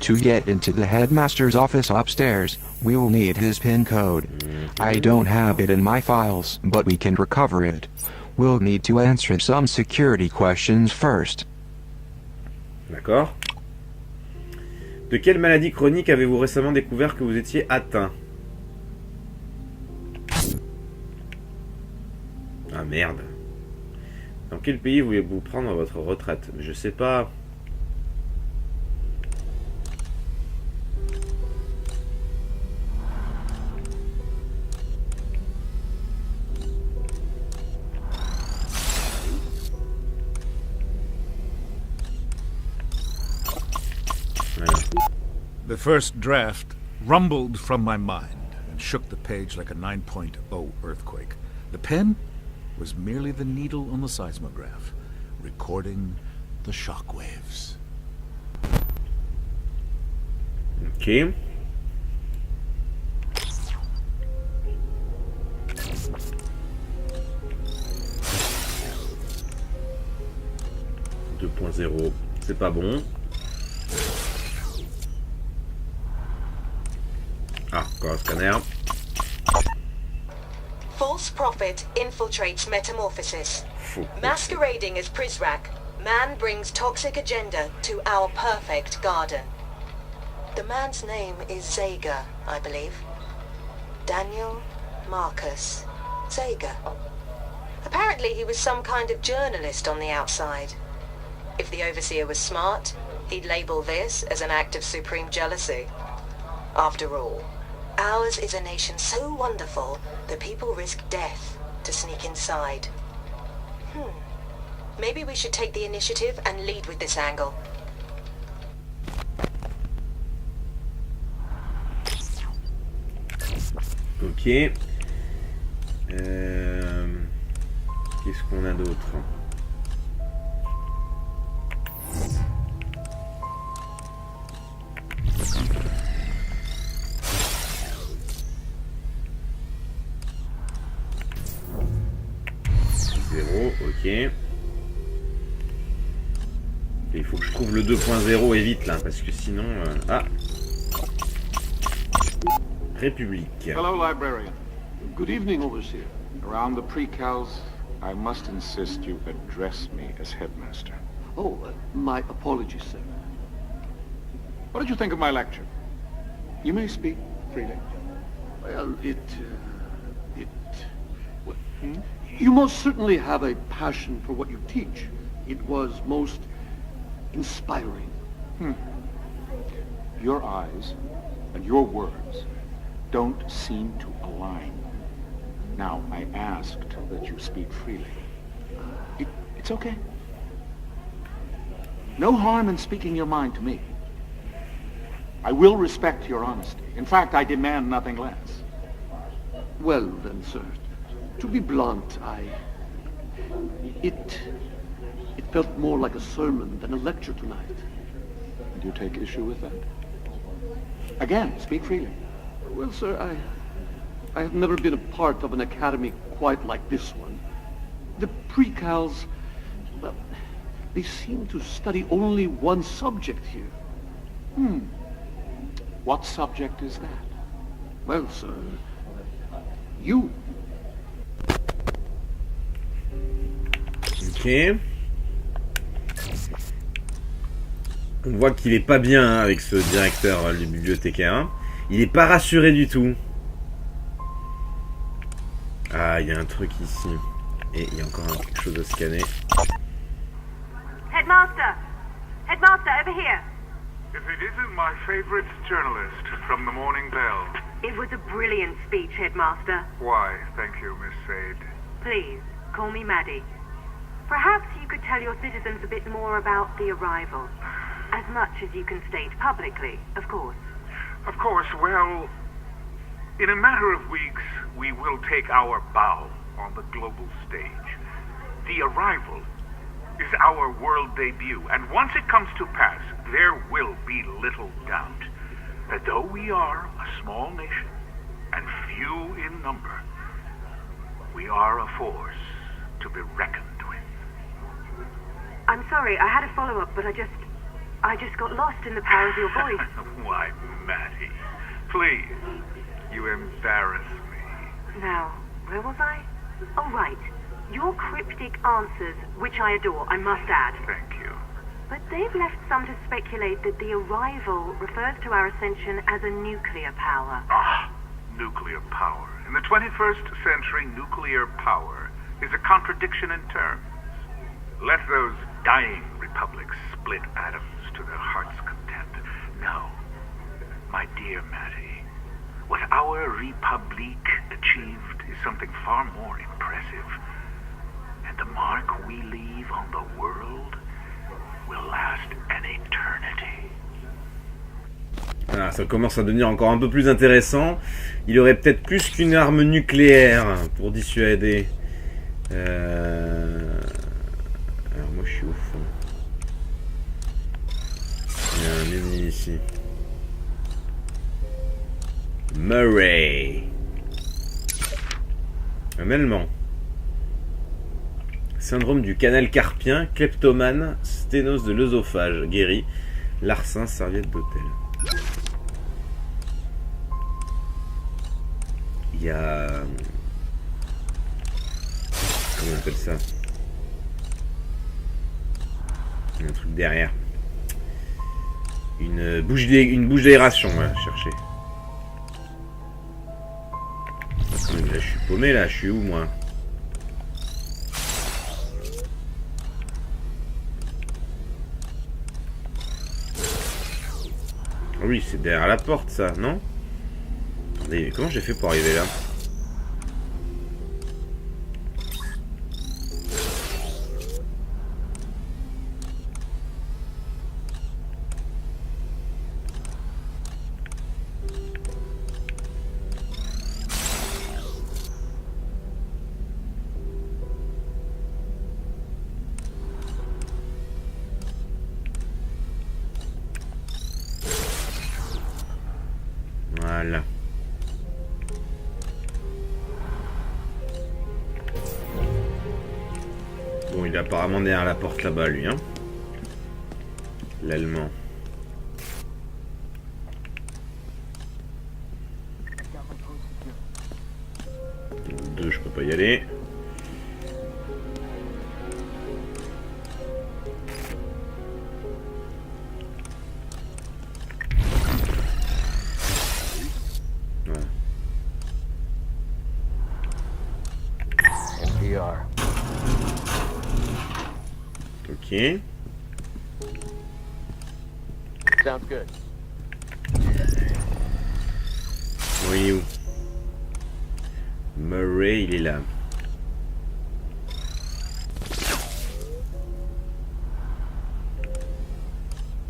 To get into the headmaster's office upstairs, we will need his PIN code. I don't have it in my files, but we can recover it. We'll need to answer some security questions first. D'accord. De quelle maladie chronique avez-vous récemment découvert que vous étiez atteint? Ah merde. Dans quel pays voulez-vous prendre votre retraite? Je sais pas. The first draft rumbled from my mind and shook the page like a 9.0 earthquake. The pen was merely the needle on the seismograph, recording the shock waves. Ok. C'est pas bon. Ah, encore un scanner. False prophet infiltrates Metamorphosis. Masquerading as Prizrak, man brings toxic agenda to our perfect garden. The man's name is Zager, I believe. Daniel Marcus Zager. Apparently he was some kind of journalist on the outside. If the overseer was smart, he'd label this as an act of supreme jealousy. After all, ours is a nation so wonderful that people risk death to sneak inside. Maybe we should take the initiative and lead with this angle. Ok. Qu'est-ce qu'on a d'autre? Ok. Il faut que je trouve le 2.0 et vite là, parce que sinon... Ah. République. Hello, librarian. Good evening, Overseer. Around the pre-cals, I must insist you address me as headmaster. Oh, my apologies, sir. What did you think of my lecture? You may speak freely. Well, You most certainly have a passion for what you teach. It was most inspiring. Your eyes and your words don't seem to align. Now, I asked that you speak freely. It's okay. No harm in speaking your mind to me. I will respect your honesty. In fact, I demand nothing less. Well, then, sir, to be blunt, It felt more like a sermon than a lecture tonight. And you take issue with that? Again, speak freely. Well, sir, I have never been a part of an academy quite like this one. The pre-cals, well, they seem to study only one subject here. What subject is that? Well, sir, you. Ok. On voit qu'il est pas bien hein, avec ce directeur, le bibliothécaire. Il est pas rassuré du tout. Ah, il y a un truc ici. Et il y a encore quelque chose à scanner. Headmaster! Headmaster, over here! If it isn't my favorite journalist from the Morning Bell. It was a brilliant speech, Headmaster. Why, thank you, Miss Sade. Please, call me Maddie. Perhaps you could tell your citizens a bit more about the arrival. As much as you can state publicly, of course. Of course, well, in a matter of weeks, we will take our bow on the global stage. The arrival is our world debut, and once it comes to pass, there will be little doubt that though we are a small nation and few in number, we are a force to be reckoned with. I'm sorry, I had a follow-up, but I just got lost in the power of your voice. Why, Matty, please, you embarrass me. Now, where was I? Oh, right. Your cryptic answers, which I adore, I must add. Thank you. But they've left some to speculate that the arrival refers to our ascension as a nuclear power. Ah, nuclear power. In the 21st century, nuclear power is a contradiction in terms. Let those dying republics split atoms to their heart's content. No, my dear Matty, what our République achieved is something far more impressive. And the mark we leave on the world will last an eternity. Ah, ça commence à devenir encore un peu plus intéressant. Il aurait peut-être plus qu'une arme nucléaire pour dissuader. Alors moi je suis au fond. Il y a un ennemi ici. Mireille. Un allemand. Syndrome du canal carpien, kleptomane, sténose de l'œsophage, guéri, larcin, serviette d'hôtel. Il y a... Comment on appelle ça? Il y a un truc derrière. Une bouche d'aération, voilà, chercher. Là, je suis paumé, là, je suis où, moi? Oui, c'est derrière la porte, ça, non? Attendez, comment j'ai fait pour arriver là? Voilà. Bon, il est apparemment derrière la porte là-bas, lui, hein. L'allemand. Deux, je peux pas y aller. Ok. Sounds good. Oui, où? Mireille, il est là.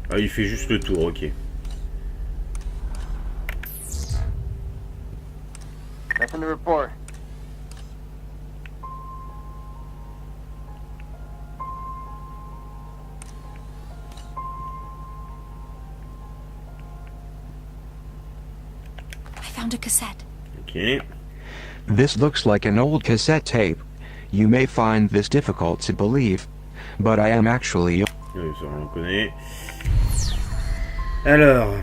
Ah, il fait juste le tour, ok. Nothing to report. Found a cassette. Ok. This looks like an old cassette tape. You may find this difficult to believe, but I am actually... Oui, ça on connaît. Alors...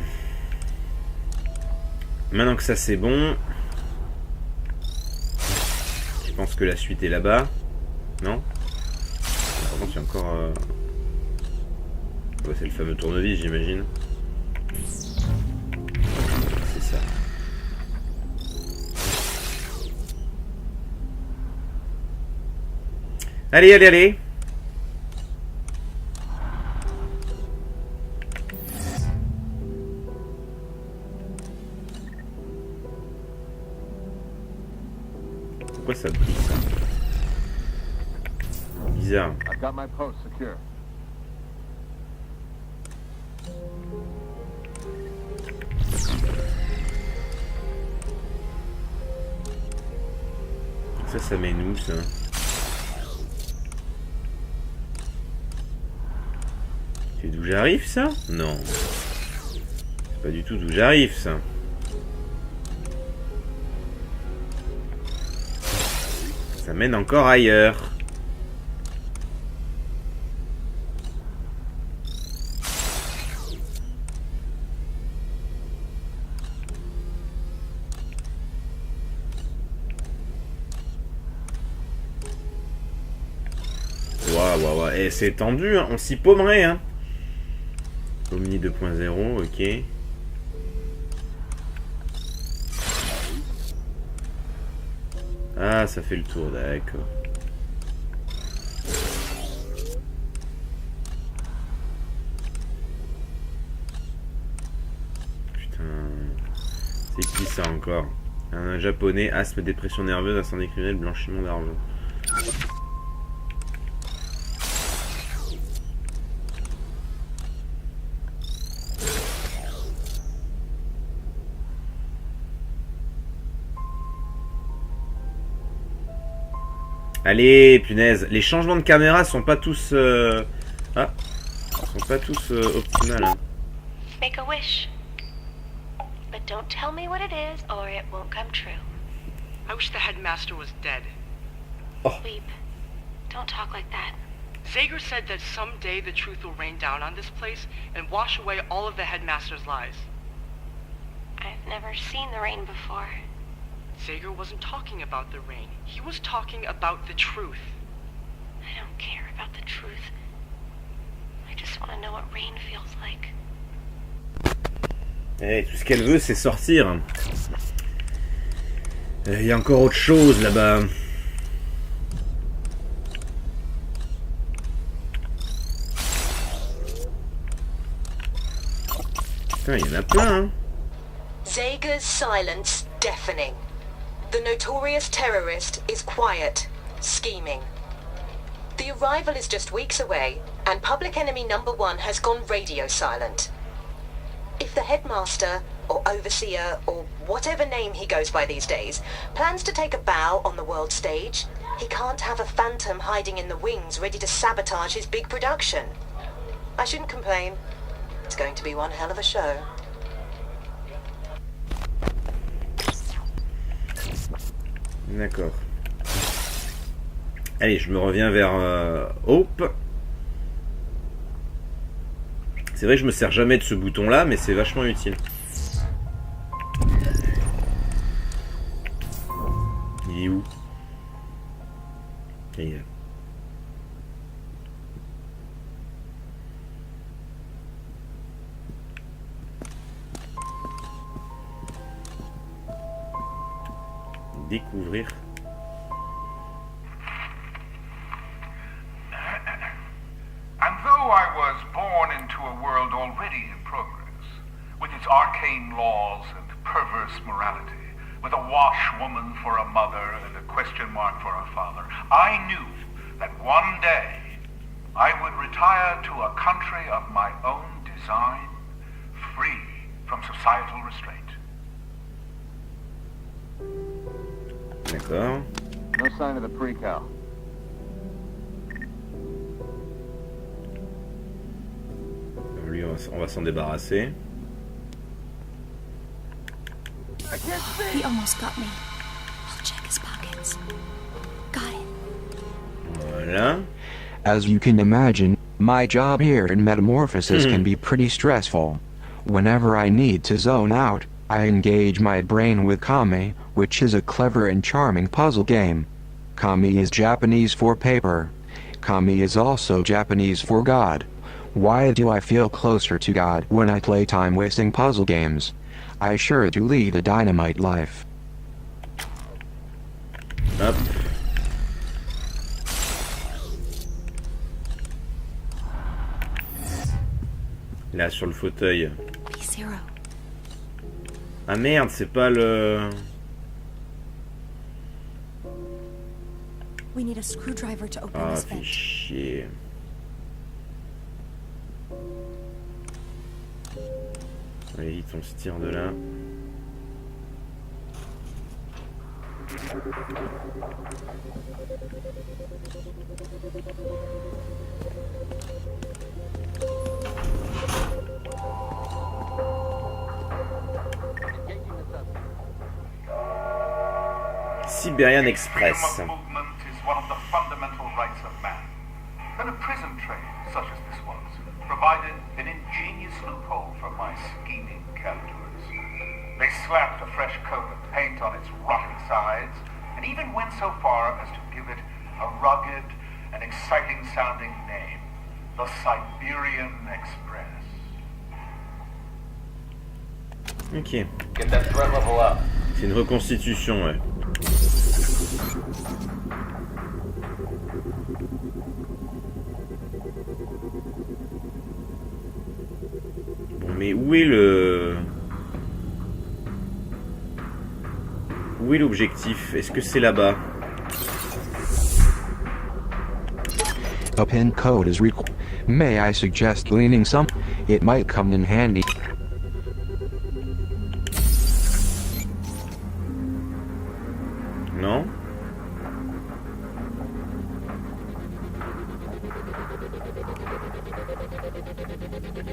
Maintenant que ça c'est bon... Je pense que la suite est là-bas. Non? Par contre, il y a encore... Ouais, c'est le fameux tournevis, j'imagine. C'est ça. Allez, allez, allez. Pourquoi ça brille, ça? Bizarre. I've got my post secure. Ça mène où, ça? C'est d'où j'arrive, ça? Non. C'est pas du tout d'où j'arrive, ça. Ça mène encore ailleurs. Waouh, et c'est tendu, hein. On s'y paumerait, hein. Omni 2.0, ok. Ah, ça fait le tour, d'accord. Putain. C'est qui ça encore? Un japonais, asthme, dépression nerveuse, incendie criminel, blanchiment d'argent. Allez, punaise. Les changements de caméra sont pas tous... Ah. Sont pas tous optimales. Hein. Make a wish. But don't tell me what it is or it won't come true. I wish the headmaster was dead. Weep. Don't talk like that. Zager said that someday the truth will rain down on this place and wash away all of the headmaster's lies. I've never seen the rain before. Zager wasn't talking about the rain. He was talking about the truth. I don't care about the truth. I just want to know what rain feels like. Hey, tout ce qu'elle veut, c'est sortir. Il y a encore autre chose là-bas. Putain, il y en a plein, hein. Zager's silence deafening. The notorious terrorist is quiet, scheming. The arrival is just weeks away, and public enemy number 1 has gone radio silent. If the headmaster, or overseer, or whatever name he goes by these days, plans to take a bow on the world stage, he can't have a phantom hiding in the wings ready to sabotage his big production. I shouldn't complain. It's going to be one hell of a show. D'accord. Allez, je me reviens vers Hope. C'est vrai que je me sers jamais de ce bouton là, mais c'est vachement utile. Il est où? Il est là. Découvrir. And though I was born into a world already in progress, with its arcane laws and perverse morality, with a washwoman for a mother and a question mark for a father, I knew that one day I would retire to a country of my own design, free from societal restraint. D'accord. No sign of the pre-cal. Lui, on va s'en débarrasser. He almost got me. I'll check his pockets. Got it. Voilà. As you can imagine, my job here in Metamorphosis can be pretty stressful. Whenever I need to zone out, I engage my brain with Kame, which is a clever and charming puzzle game. Kami is Japanese for paper. Kami is also Japanese for God. Why do I feel closer to God when I play time-wasting puzzle games? I sure do lead a dynamite life. Hop. Là, sur le fauteuil. P0. Ah merde, c'est pas le... We need a screwdriver to open Ah, this fait vent. chier. Allez, vite, on se tire de là. Siberian Express. Freedom of movement is one of the fundamental rights of man. Then a prison trade, such as this was, provided an ingenious loophole for my scheming captors. They slapped a fresh coat of paint on its rotten sides, and even went so far as to give it a rugged and exciting-sounding name, the Siberian Express. Ok. Get that threat level up. C'est une reconstitution, ouais. Bon, mais où est le... Où est l'objectif? Est-ce que c'est là-bas? A pin code is required. May I suggest cleaning some? It might come in handy. Non?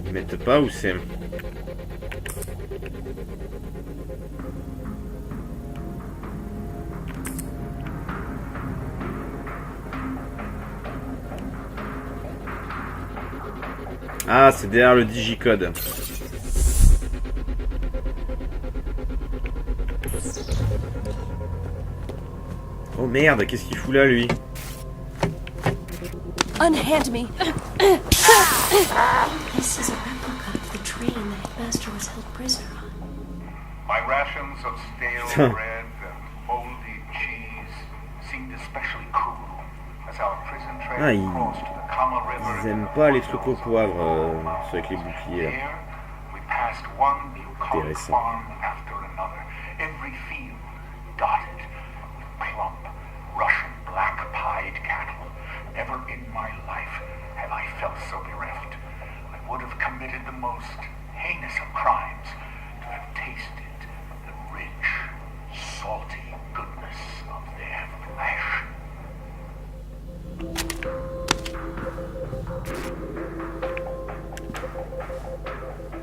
Ils mettent pas où c'est? Ah, c'est derrière le digicode. Oh merde, qu'est-ce qu'il fout là, lui? Unhand me. This is a replica of the train the headmaster was held prisoner on. My rations of stale bread and moldy cheese seemed especially cruel as our prison train crossed the Kama River. Ils aiment pas les trucs au poivre, ceux avec les boucliers là. Here, we passed one bucolic farm after another, every field dotted with plump Russian black-pied cattle. Never in my life have I felt so bereft. I would have committed the most heinous of crimes to have tasted the rich, salty goodness of their flesh.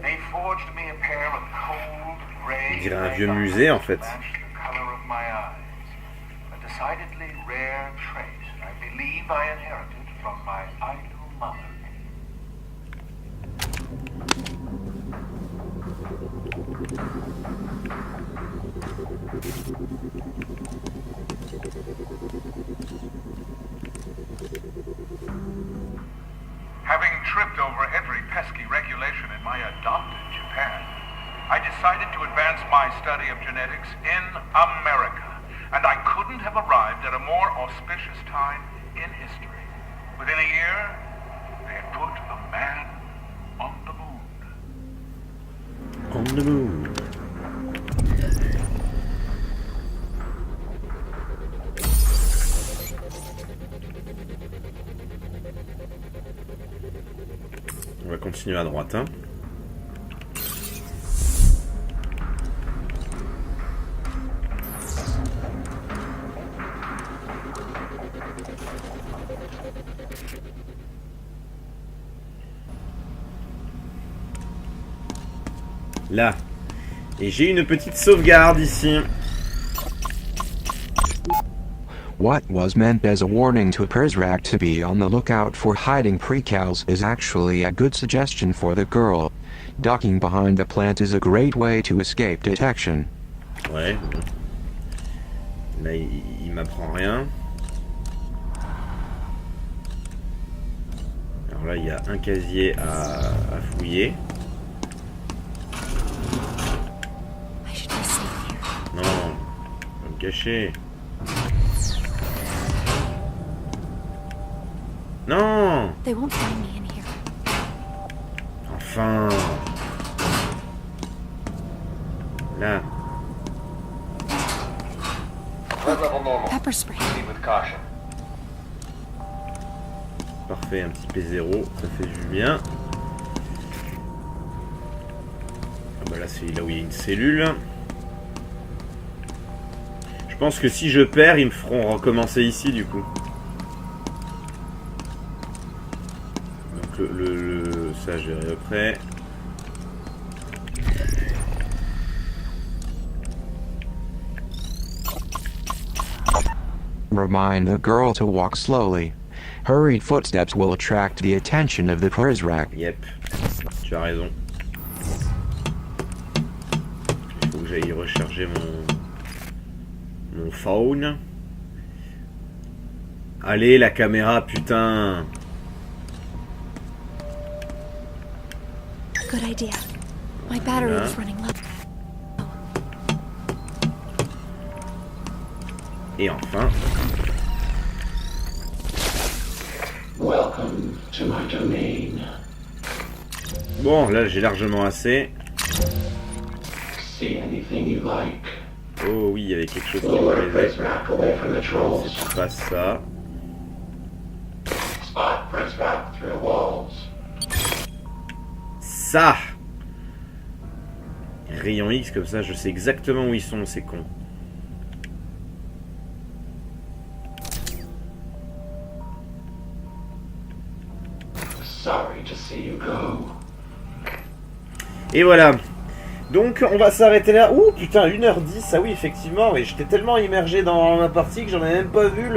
They forged me a pair of cold, gray. On dirait un vieux musée en fait. Decidedly rare trace I believe I inherited from my idle mother. Having tripped over every pesky regulation in my adopted Japan, I decided to advance my study of genetics in America. And I couldn't have arrived at a more auspicious time in history. Within a year, they had put a man on the moon. On the moon. On va continuer à droite, hein. Là. Et j'ai une petite sauvegarde ici. What was meant as a warning to Prizrak to be on the lookout for hiding precals is actually a good suggestion for the girl. Ducking behind the plant is a great way to escape detection. Ouais. Là, il m'apprend rien. Alors là, il y a un casier à fouiller. Non, je vais me cacher. Non. Enfin. Là. Pepper spray. Parfait, un petit P0, ça fait du bien. Ah bah là, c'est là où il y a une cellule. Je pense que si je perds, ils me feront recommencer ici du coup. Donc ça je verrai après. Remind the girl to walk slowly. Hurried footsteps will attract the attention of the Prizrak. Yep, tu as raison. Il faut que j'aille recharger mon phone. Allez, la caméra, putain. Good idea. My battery is running low. Et enfin. Welcome to my domain. Bon, là j'ai largement assez. See anything you like. Oh oui, il y avait quelque chose qui me plaisait. C'est pas ça. Spot Prizrak through walls. Ça. Rayon X comme ça, je sais exactement où ils sont, c'est con. sorry to see you go. Et voilà. Donc on va s'arrêter là. Ouh putain, 1h10, ah oui effectivement, oui, j'étais tellement immergé dans ma partie que j'en ai même pas vu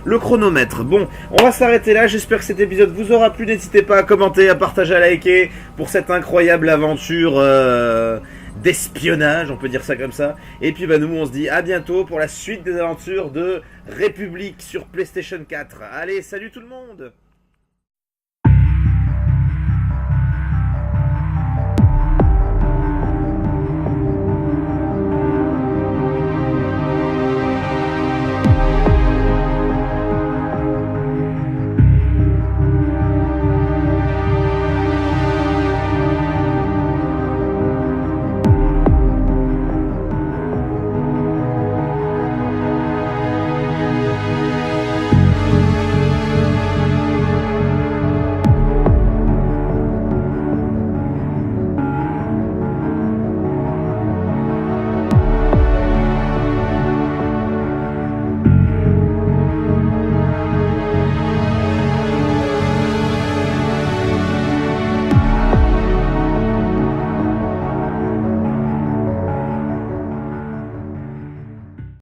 le chronomètre. Bon, on va s'arrêter là, j'espère que cet épisode vous aura plu, n'hésitez pas à commenter, à partager, à liker pour cette incroyable aventure d'espionnage, on peut dire ça comme ça. Et puis bah nous on se dit à bientôt pour la suite des aventures de République sur PlayStation 4. Allez, salut tout le monde!